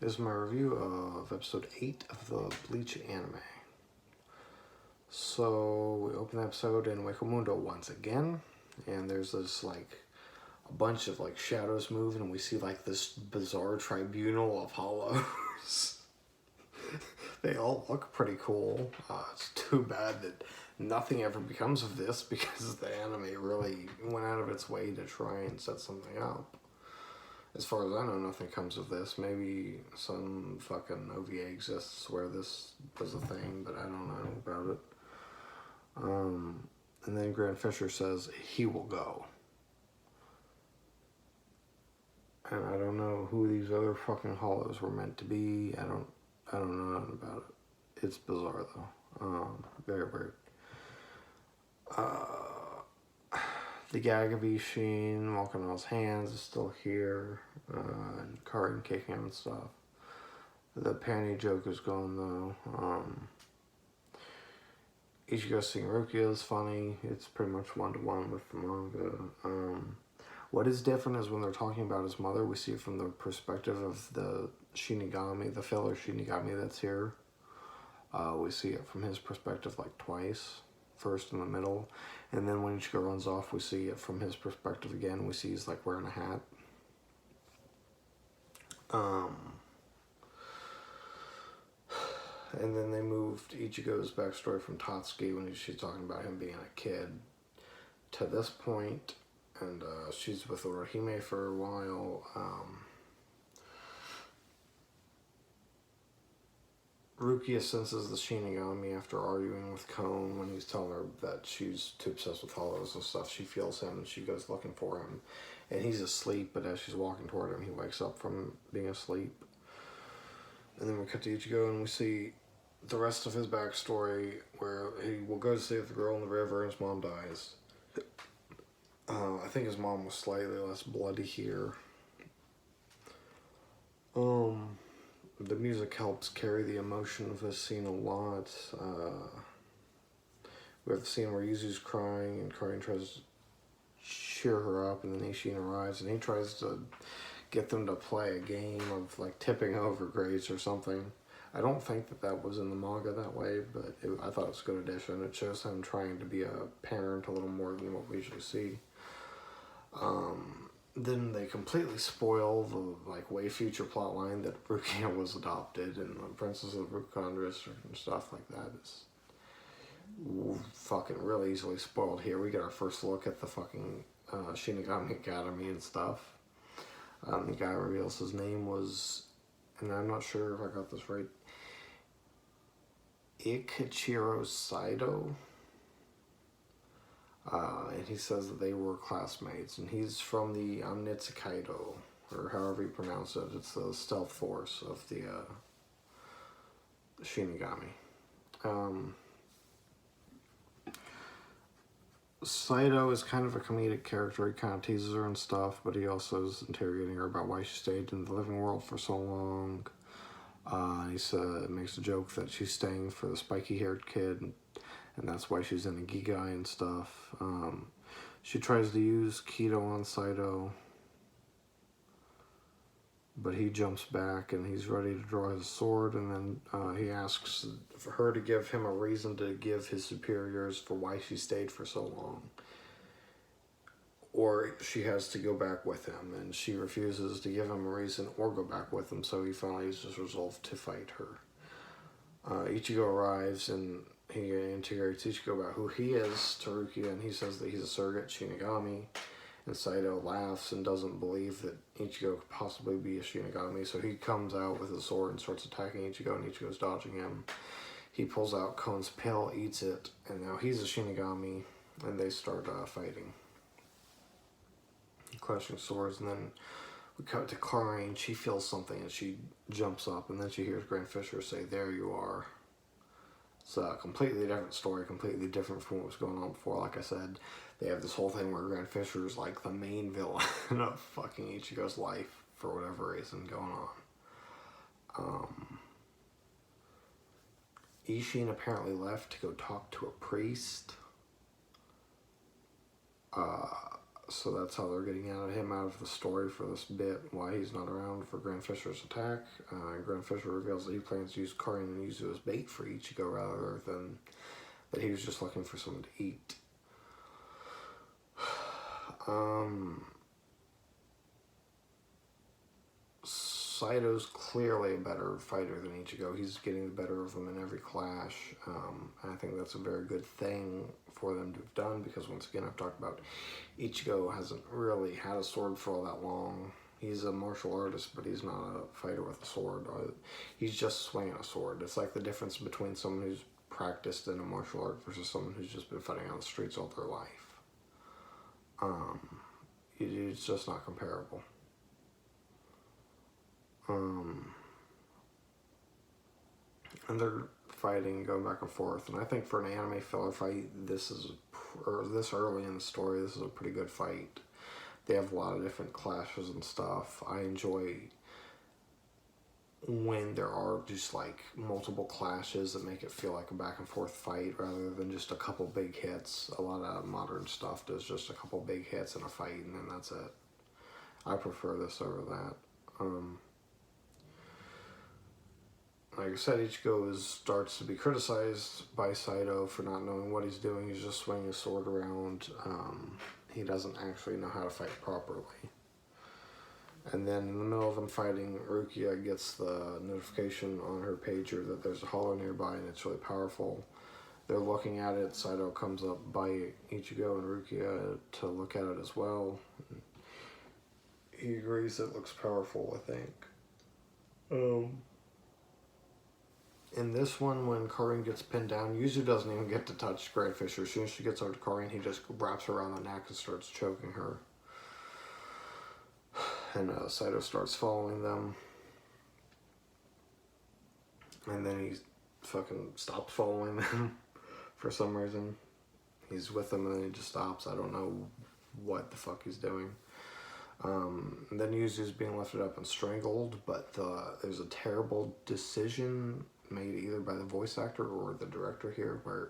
This is my review of episode 8 of the Bleach anime. So, we open the episode in Wakamundo once again, and there's this, a bunch of, shadows moving, and we see, this bizarre tribunal of hollows. They all look pretty cool. It's too bad that nothing ever becomes of this, because the anime really went out of its way to try and set something up. As far as I know, nothing comes of this. Maybe some fucking OVA exists where this was a thing, but I don't know about it. And then Grant Fisher says he will go. And I don't know who these other fucking hollows were meant to be. I don't know nothing about it. It's bizarre though. Very weird. The gag of Ishin walking on his hands is still here, and Karin kicking him and stuff. The panty joke is gone though. Ichigo seeing Rukia is funny. It's pretty much one-to-one with the manga. What is different is when they're talking about his mother, we see it from the perspective of the Shinigami, the filler Shinigami that's here. We see it from his perspective twice. First in the middle, and then when Ichigo runs off, we see it from his perspective again. We see he's wearing a hat. And then they moved Ichigo's backstory from Tatsuki when she's talking about him being a kid to this point, and she's with Orohime for a while. Rukia senses the Shinigami after arguing with Kon when he's telling her that she's too obsessed with hollows and stuff. She feels him and she goes looking for him. And he's asleep, but as she's walking toward him, he wakes up from being asleep. And then we cut to Ichigo and we see the rest of his backstory where he will go to save the girl in the river and his mom dies. I think his mom was slightly less bloody here. The music helps carry the emotion of this scene a lot. We have the scene where Yuzu's crying and Karin tries to cheer her up, and then Ishin arrives and he tries to get them to play a game of tipping over grades or something. I don't think that was in the manga that way, but I thought it was a good addition. It shows him trying to be a parent a little more than what we usually see. Then they completely spoil the way future plot line that Rukia was adopted and the Princess of Rukonris and stuff like that is fucking really easily spoiled here. We get our first look at the fucking Shinigami Academy and stuff. The guy reveals his name was, and I'm not sure if I got this right, Ikichiro Saito. And he says that they were classmates, and he's from the Amnitsukaido, or however you pronounce it. It's the stealth force of the Shinigami. Saito is kind of a comedic character. He kind of teases her and stuff, but he also is interrogating her about why she stayed in the living world for so long. He makes a joke that she's staying for the spiky-haired kid, and that's why she's in a Gigai and stuff. She tries to use Kido on Saito, but he jumps back and he's ready to draw his sword, and then he asks for her to give him a reason to give his superiors for why she stayed for so long. Or she has to go back with him, and she refuses to give him a reason or go back with him, so he finally uses resolve to fight her. Ichigo arrives and he integrates Ichigo about who he is to Rukia, and he says that he's a surrogate Shinigami, and Saito laughs and doesn't believe that Ichigo could possibly be a Shinigami, so he comes out with his sword and starts attacking Ichigo, and Ichigo's dodging him. He pulls out Kon's pill, eats it, and now he's a Shinigami, and they start fighting. Clashing swords, and then we cut to Karin. She feels something and she jumps up, and then she hears Grant Fisher say, "There you are." It's a completely different story, completely different from what was going on before. Like I said, they have this whole thing where Grant Fisher is the main villain of fucking Ichigo's life for whatever reason going on. Ishin apparently left to go talk to a priest. So that's how they're getting him out of the story for this bit, why he's not around for Grand Fisher's attack. Grand Fisher reveals that he plans to use Karin and Yuzu as bait for Ichigo rather than that he was just looking for someone to eat. Saito's clearly a better fighter than Ichigo. He's getting the better of him in every clash. I think that's a very good thing for them to have done because, once again, I've talked about Ichigo hasn't really had a sword for all that long. He's a martial artist, but he's not a fighter with a sword. He's just swinging a sword. It's like the difference between someone who's practiced in a martial art versus someone who's just been fighting on the streets all their life. It's just not comparable. And they're fighting, going back and forth, and I think for an anime filler fight, this early in the story, this is a pretty good fight. They have a lot of different clashes and stuff. I enjoy when there are just like multiple clashes that make it feel like a back and forth fight rather than just a couple big hits. A lot of modern stuff does just a couple big hits in a fight and then that's it. I prefer this over that. Like I said, Ichigo starts to be criticized by Saito for not knowing what he's doing. He's just swinging his sword around. He doesn't actually know how to fight properly. And then in the middle of them fighting, Rukia gets the notification on her pager that there's a hollow nearby and it's really powerful. They're looking at it. Saito comes up by Ichigo and Rukia to look at it as well. He agrees it looks powerful, I think. In this one, when Karin gets pinned down, Yuzu doesn't even get to touch Grand Fisher. As soon as she gets over to Karin, he just wraps her around the neck and starts choking her. And Saito starts following them. And then he fucking stops following them for some reason. He's with them and then he just stops. I don't know what the fuck he's doing. And then Yuzu's being lifted up and strangled, but there's a terrible decision made either by the voice actor or the director here where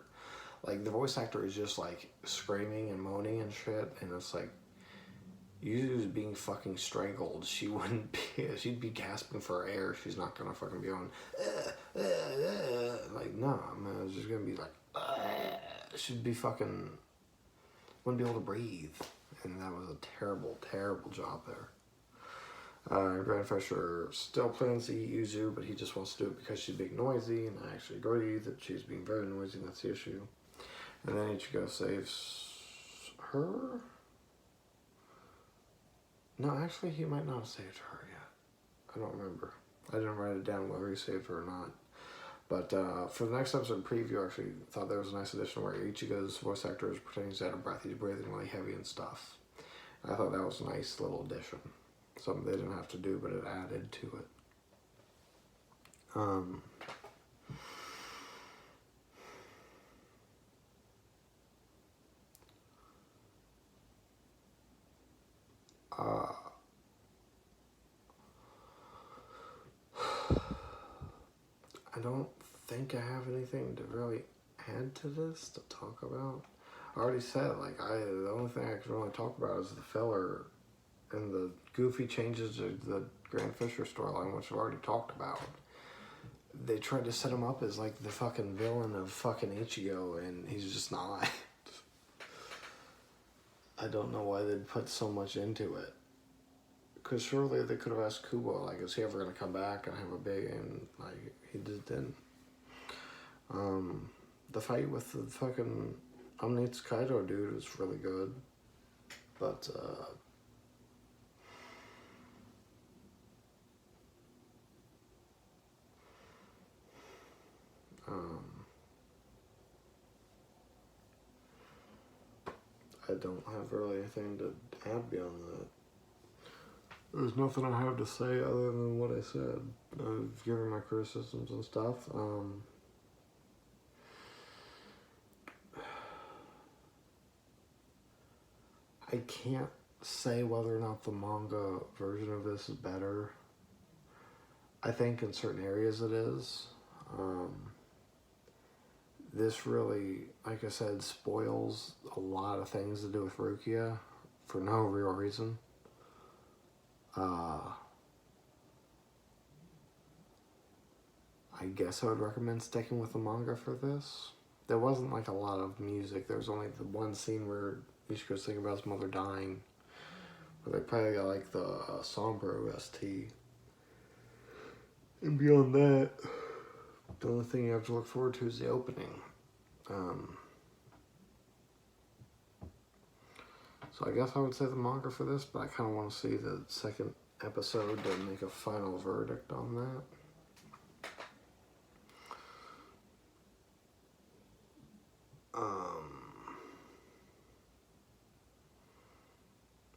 like the voice actor is just like screaming and moaning and shit, and it's like Yuzu's being fucking strangled. She wouldn't be, she'd be gasping for air. She's not gonna fucking be going like, no, man, it's just gonna be like she'd be fucking, wouldn't be able to breathe. And that was a terrible, terrible job there. Grand Fisher still plans to eat Yuzu, but he just wants to do it because she's being noisy, and I actually agree that she's being very noisy, and that's the issue. And then Ichigo saves her? No, actually, he might not have saved her yet. I don't remember. I didn't write it down whether he saved her or not. But for the next episode preview, I actually thought there was a nice addition where Ichigo's voice actor is pretending he's out of breath. He's breathing really heavy and stuff. I thought that was a nice little addition. Something they didn't have to do, but it added to it. I don't think I have anything to really add to this to talk about. I already said, like, the only thing I can really talk about is the filler and the goofy changes to the Grand Fisher storyline, which I've already talked about. They tried to set him up as, like, the fucking villain of fucking Ichigo, and he's just not. I don't know why they'd put so much into it. Because surely they could have asked Kubo, like, is he ever going to come back and have a big, and, like, he just didn't. The fight with the fucking Omnitsu Kaido dude was really good. But, I don't have really anything to add beyond that. There's nothing I have to say other than what I said. I've given my criticisms and stuff. I can't say whether or not the manga version of this is better. I think in certain areas it is. This really, like I said, spoils a lot of things to do with Rukia for no real reason. I guess I would recommend sticking with the manga for this. There wasn't like a lot of music. There was only the one scene where Ichigo's thinking about his mother dying. But they probably got like the somber OST. And beyond that, the only thing you have to look forward to is the opening. So I guess I would say the manga for this, but I kind of want to see the second episode to make a final verdict on that.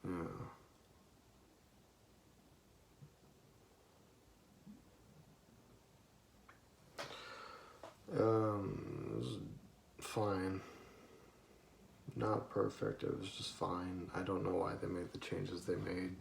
Yeah. It was fine. Not perfect, it was just fine. I don't know why they made the changes they made.